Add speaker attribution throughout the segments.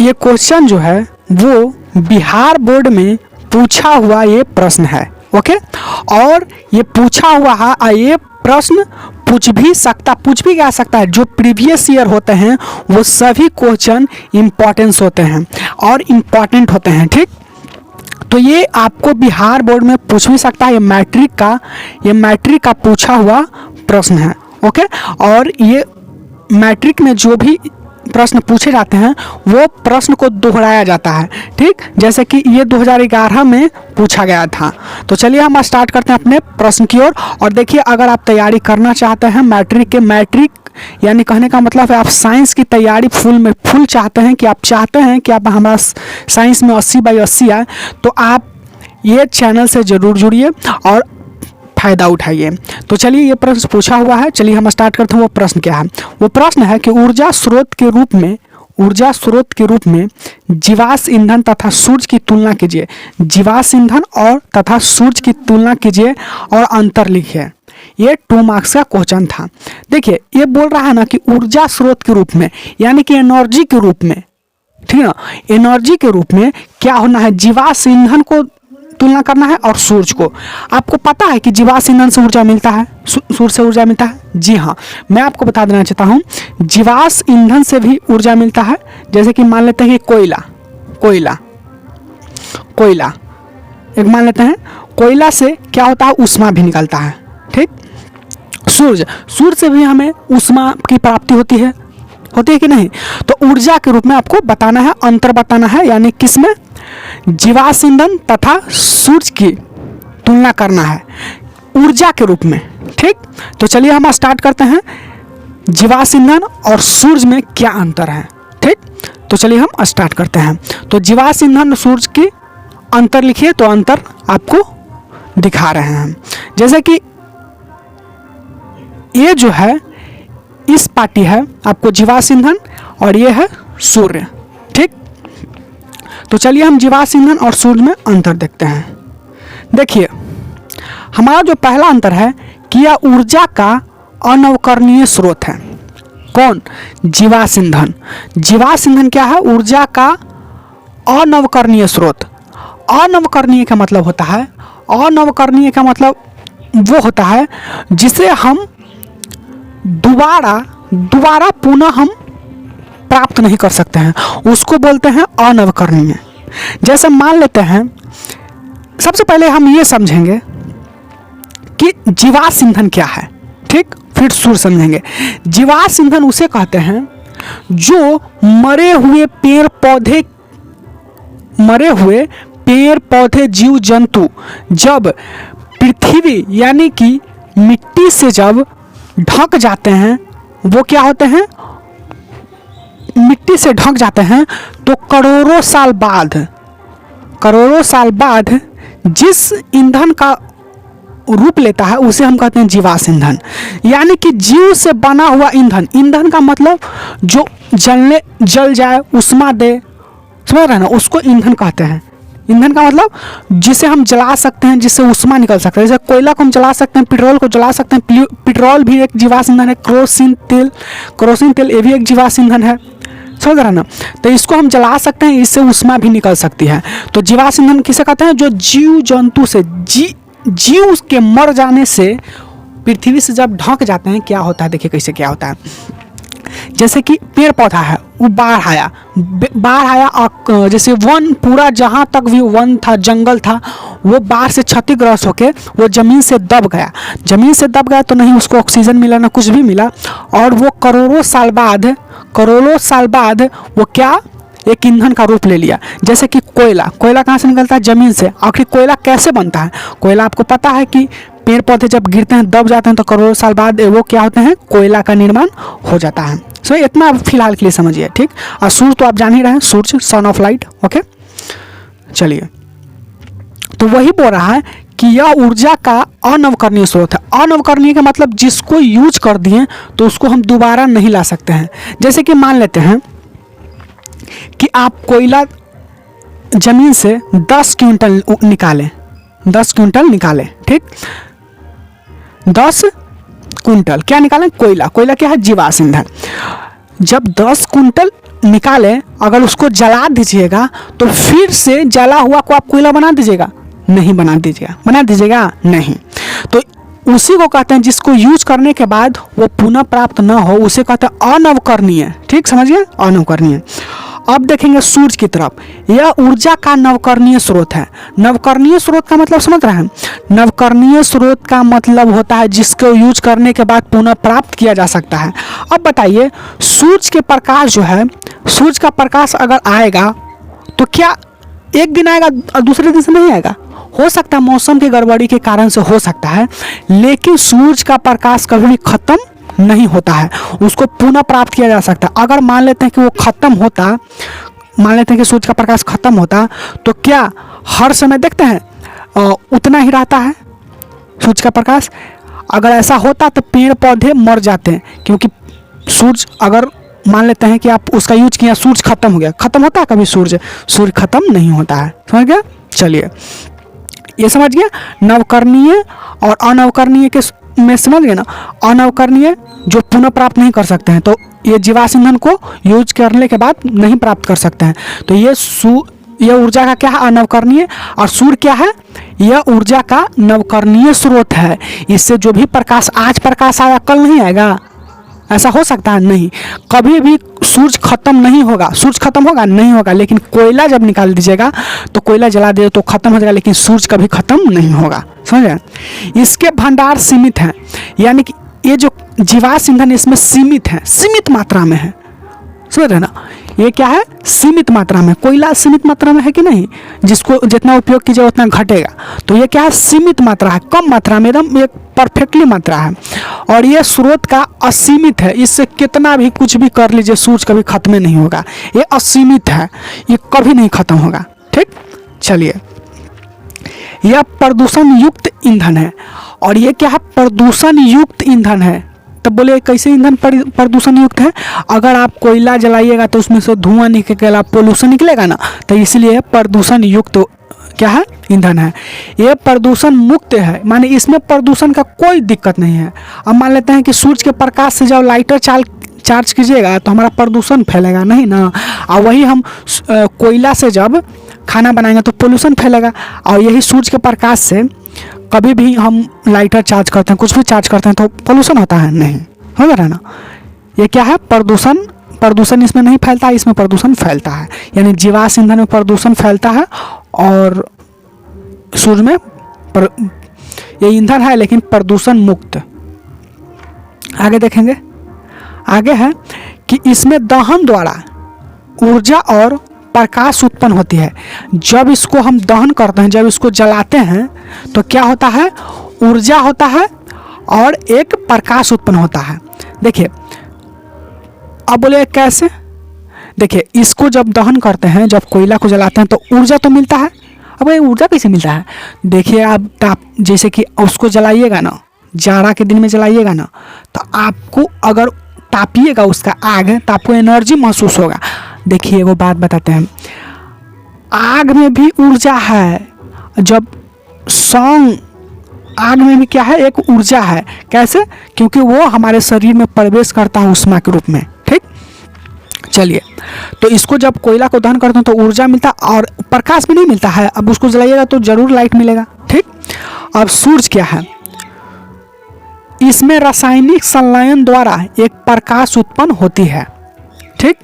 Speaker 1: ये क्वेश्चन जो है वो बिहार बोर्ड में पूछा हुआ ये प्रश्न है। ओके, और ये पूछा हुआ है, ये प्रश्न पूछ भी जा सकता है। जो प्रीवियस ईयर होते हैं वो सभी क्वेश्चन इम्पॉर्टेंस होते हैं और इम्पॉर्टेंट होते हैं। ठीक, तो ये आपको बिहार बोर्ड में पूछ भी सकता है। ये मैट्रिक का पूछा हुआ प्रश्न है। ओके, और ये मैट्रिक में जो भी प्रश्न पूछे जाते हैं वो प्रश्न को दोहराया जाता है। ठीक, जैसे कि ये 2011 में पूछा गया था। तो चलिए हम स्टार्ट करते हैं अपने प्रश्न की ओर। और देखिए, अगर आप तैयारी करना चाहते हैं मैट्रिक यानी कहने का मतलब है आप साइंस की तैयारी फुल चाहते हैं कि आप हमारा साइंस में 80/80 आए, तो आप ये चैनल से ज़रूर जुड़िए और फ़ायदा उठाइए। तो चलिए, ये प्रश्न पूछा हुआ है, चलिए हम स्टार्ट करते हैं। वो प्रश्न क्या है? वो प्रश्न है कि ऊर्जा स्रोत के रूप में जीवाश्म ईंधन तथा सूर्य की तुलना कीजिए। जीवाश्म ईंधन और तथा सूर्य की तुलना कीजिए और अंतर लिखिए। ये 2 मार्क्स का क्वेश्चन था। देखिए, ये बोल रहा है ना कि ऊर्जा स्रोत के रूप में यानी कि एनर्जी के रूप में, ठीक है ना, एनर्जी के रूप में क्या होना है? जीवाश्म ईंधन को तुलना करना है और सूर्य को। आपको पता है कि जीवाश्म ईंधन से ऊर्जा मिलता है, सूर्य से ऊर्जा मिलता है। जी हाँ, मैं आपको बता देना चाहता हूँ, जीवाश्म ईंधन से भी ऊर्जा मिलता है। जैसे कि मान लेते हैं कि कोयला एक मान लेते हैं, कोयला से क्या होता है? ऊष्मा भी निकलता है। ठीक, सूर्य से भी हमें ऊष्मा की प्राप्ति होती है कि नहीं? तो ऊर्जा के रूप में आपको बताना है, अंतर बताना है, यानी किसमें? जीवाश्म ईंधन तथा सूर्य की तुलना करना है ऊर्जा के रूप में। ठीक, तो चलिए हम स्टार्ट करते हैं। जीवाश्म ईंधन और सूर्य में क्या अंतर है? ठीक, तो चलिए हम स्टार्ट करते हैं। तो जीवाश्म ईंधन और सूर्य की अंतर लिखिए। तो अंतर आपको दिखा रहे हैं, जैसे कि ये जो है इस पार्टी है आपको जीवाश्म ईंधन और ये है सूर्य। ठीक, तो चलिए हम जीवाश्म ईंधन और सूर्य में अंतर देखते हैं। देखिए, हमारा जो पहला अंतर है कि यह ऊर्जा का अनवकरणीय स्रोत है। कौन? जीवाश्म ईंधन। जीवाश्म ईंधन क्या है? ऊर्जा का अनवकरणीय स्रोत। अनवकरणीय का मतलब होता है, अनवकरणीय का मतलब वो होता है जिसे हम दोबारा पुनः हम प्राप्त नहीं कर सकते हैं, उसको बोलते हैं अनवकरणीय। जैसे मान लेते हैं, सबसे पहले हम ये समझेंगे कि जीवाश्म ईंधन क्या है। ठीक, फिर सूर्य समझेंगे। जीवाश्म ईंधन उसे कहते हैं जो मरे हुए पेड़ पौधे जीव जंतु जब पृथ्वी यानी कि मिट्टी से जब ढक जाते हैं, वो क्या होते हैं? मिट्टी से ढक जाते हैं, तो करोड़ों साल बाद जिस ईंधन का रूप लेता है उसे हम कहते हैं जीवाश्म ईंधन। यानी कि जीव से बना हुआ ईंधन का मतलब जो जल जाए, ऊष्मा दे, समझ रहे हैं ना, उसको ईंधन कहते हैं। ईंधन का मतलब जिसे हम जला सकते हैं, जिससे ऊष्मा निकल सकता है। जैसे कोयला को हम जला सकते हैं, पेट्रोल को जला सकते हैं। पेट्रोल भी एक जीवाश्म ईंधन है। केरोसिन तेल ये भी एक जीवाश्म ईंधन है, समझ रहे हैं ना। तो इसको हम जला सकते हैं, इससे ऊष्मा भी निकल सकती है। तो जीवाश्म ईंधन किसे कहते हैं? जो जीव जंतु से जीव के मर जाने से पृथ्वी से जब ढक जाते हैं, क्या होता है? देखिए कैसे क्या होता है। जैसे कि पेड़ पौधा है, वो बाढ़ आया और जैसे वन, पूरा जहाँ तक भी वन था, जंगल था, वो बाढ़ से क्षतिग्रस्त होके वो ज़मीन से दब गया। तो नहीं उसको ऑक्सीजन मिला, ना कुछ भी मिला, और वो करोड़ों साल बाद वो क्या? एक ईंधन का रूप ले लिया। जैसे कि कोयला कहाँ से निकलता है? ज़मीन से। आखिर कोयला कैसे बनता है? कोयला आपको पता है कि पेड़ पौधे जब गिरते हैं, दब जाते हैं, तो करोड़ों साल बाद वो क्या होते हैं? कोयला का निर्माण हो जाता है। सो इतना फिलहाल के लिए समझिए। ठीक, और सूर्य तो आप जान ही रहे हैं, सूर्य सन ऑफ लाइट। ओके, चलिए, तो वही बोल रहा है कि यह ऊर्जा का अनवकरणीय स्रोत है। अनवकरणीय का मतलब जिसको यूज कर दिए तो उसको हम दोबारा नहीं ला सकते हैं। जैसे कि मान लेते हैं कि आप कोयला जमीन से 10 क्विंटल निकालें, 10 क्विंटल निकालें। ठीक, 10 क्विंटल क्या निकालें? कोयला क्या है? जीवाश्म ईंधन। जब 10 क्विंटल निकालें, अगर उसको जला दीजिएगा तो फिर से जला हुआ को आप कोयला बना दीजिएगा? नहीं बना दीजिएगा नहीं। तो उसी को कहते हैं जिसको यूज करने के बाद वो पुनः प्राप्त न हो, उसे कहते हैं अनवकरणीय। ठीक समझिए, अनवकरणीय। अब देखेंगे सूर्य की तरफ, यह ऊर्जा का नवकरणीय स्रोत है। नवकरणीय स्रोत का मतलब समझ रहे हैं? नवकरणीय स्रोत का मतलब होता है जिसको यूज करने के बाद पुनः प्राप्त किया जा सकता है। अब बताइए, सूर्य के प्रकाश जो है, सूर्य का प्रकाश अगर आएगा तो क्या एक दिन आएगा और दूसरे दिन से नहीं आएगा? हो सकता है मौसम की गड़बड़ी के कारण से हो सकता है, लेकिन सूर्य का प्रकाश कभी भी खत्म नहीं होता है, उसको पुनः प्राप्त किया जा सकता है। अगर मान लेते हैं कि वो खत्म होता, मान लेते हैं कि सूर्य का प्रकाश खत्म होता, तो क्या हर समय देखते हैं उतना ही रहता है सूर्य का प्रकाश? अगर ऐसा होता तो पेड़ पौधे मर जाते हैं, क्योंकि सूर्य अगर मान लेते हैं कि आप उसका यूज किया, सूर्य खत्म हो गया, खत्म होता है कभी सूर्य खत्म नहीं होता है। समझ गया? चलिए, ये समझ गया नवकरणीय और अनवकरणीय के में, समझ गए ना? अनवकरणीय जो पुनः प्राप्त नहीं कर सकते हैं, तो ये जीवाश्म ईंधन को यूज करने के बाद नहीं प्राप्त कर सकते हैं। तो ये ऊर्जा का क्या है? अनवकरणीय। और सूर्य क्या है? यह ऊर्जा का नवकरणीय स्रोत है। इससे जो भी प्रकाश, आज प्रकाश आया कल नहीं आएगा, ऐसा हो सकता है? नहीं, कभी भी सूर्य खत्म नहीं होगा। सूर्य खत्म होगा? नहीं होगा। लेकिन कोयला जब निकाल दीजिएगा तो कोयला जला दे तो खत्म हो जाएगा, लेकिन सूर्य कभी खत्म नहीं होगा। समझ गए? इसके भंडार सीमित हैं, यानी कि ये जो जीवाश्म ईंधन इसमें सीमित है, सीमित मात्रा में है। समझ रहे ना? ये क्या है? सीमित मात्रा में। कोयला सीमित मात्रा में है कि नहीं? जिसको जितना उपयोग कीजिए उतना घटेगा। तो ये क्या है? सीमित मात्रा है, कम मात्रा में, एकदम एक परफेक्टली मात्रा है। और ये स्रोत का असीमित है, इससे कितना भी कुछ भी कर लीजिए सूर्य कभी खत्म नहीं होगा। ये असीमित है, ये कभी नहीं खत्म होगा। ठीक, चलिए, यह प्रदूषण युक्त ईंधन है। और ये क्या है? प्रदूषण युक्त ईंधन है। तब बोले कैसे ईंधन प्रदूषण युक्त है? अगर आप कोयला जलाइएगा तो उसमें से धुआं निकलेगा, पोल्यूशन निकलेगा ना, तो इसलिए प्रदूषण युक्त क्या है? ईंधन है। ये प्रदूषण मुक्त है, माने इसमें प्रदूषण का कोई दिक्कत नहीं है। अब मान लेते हैं कि सूर्य के प्रकाश से जब लाइटर चार्ज कीजिएगा तो हमारा प्रदूषण फैलेगा नहीं ना। और वही हम कोयला से जब खाना बनाएंगे तो पोल्यूशन फैलेगा। और यही सूर्य के प्रकाश से कभी भी हम लाइटर चार्ज करते हैं, कुछ भी चार्ज करते हैं, तो पोल्यूशन होता है? नहीं। हो रहा है ना? ये क्या है? प्रदूषण इसमें नहीं फैलता, इसमें प्रदूषण फैलता है। यानी जीवाश्म ईंधन में प्रदूषण फैलता है और सूर्य में ये ईंधन है लेकिन प्रदूषण मुक्त। आगे देखेंगे, आगे है कि इसमें दहन द्वारा ऊर्जा और प्रकाश उत्पन्न होती है। जब इसको हम दहन करते हैं, जब इसको जलाते हैं तो क्या होता है? ऊर्जा होता है और एक प्रकाश उत्पन्न होता है। देखिए, अब बोले कैसे? देखिए, इसको जब दहन करते हैं, जब कोयला को जलाते हैं तो ऊर्जा तो मिलता है। अब ये ऊर्जा कैसे मिलता है? देखिए, आप जैसे कि उसको जलाइएगा ना, जाड़ा के दिन में जलाइएगा ना, तो आपको अगर तापिएगा उसका आग, तो आपको एनर्जी महसूस होगा। देखिए, वो बात बताते हैं, आग में भी ऊर्जा है। जब आग में भी क्या है? एक ऊर्जा है। कैसे? क्योंकि वो हमारे शरीर में प्रवेश करता है उष्मा के रूप में। ठीक, चलिए, तो इसको जब कोयला को दहन करते हैं तो ऊर्जा मिलता है और प्रकाश भी नहीं मिलता है। अब उसको जलाइएगा तो जरूर लाइट मिलेगा। ठीक, अब सूर्य क्या है? इसमें रासायनिक संलयन द्वारा एक प्रकाश उत्पन्न होती है। ठीक,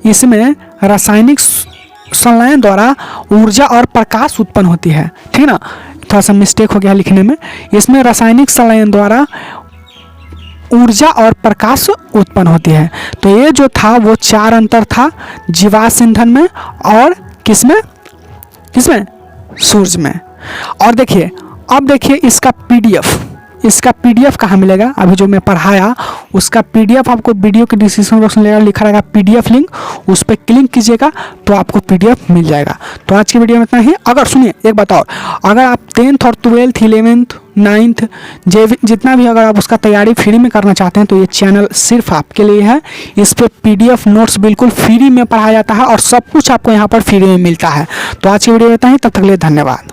Speaker 1: इसमें रासायनिक संलयन द्वारा ऊर्जा और प्रकाश उत्पन्न होती है। ठीक ना? थोड़ा सा मिस्टेक हो गया लिखने में। इसमें रासायनिक संलयन द्वारा ऊर्जा और प्रकाश उत्पन्न होती है। तो ये जो था वो 4 अंतर था जीवाश्म ईंधन में और किसमें? सूर्य में। और देखिए, अब देखिए इसका पीडीएफ कहाँ मिलेगा? अभी जो मैं पढ़ाया उसका पीडीएफ आपको वीडियो के डिस्क्रिप्शन बॉक्स में लिखा रहेगा पीडीएफ लिंक, उस पर क्लिक कीजिएगा तो आपको पीडीएफ मिल जाएगा। तो आज की वीडियो में इतना ही। अगर सुनिए एक बताओ, अगर आप 10th और 12th 11th 9th जितना भी अगर आप उसका तैयारी फ्री में करना चाहते हैं तो ये चैनल सिर्फ आपके लिए है। इस पर पीडीएफ नोट्स बिल्कुल फ्री में पढ़ाया जाता है और सब कुछ आपको यहाँ पर फ्री में मिलता है। तो आज की वीडियो में इतना ही, तब तक के लिए धन्यवाद।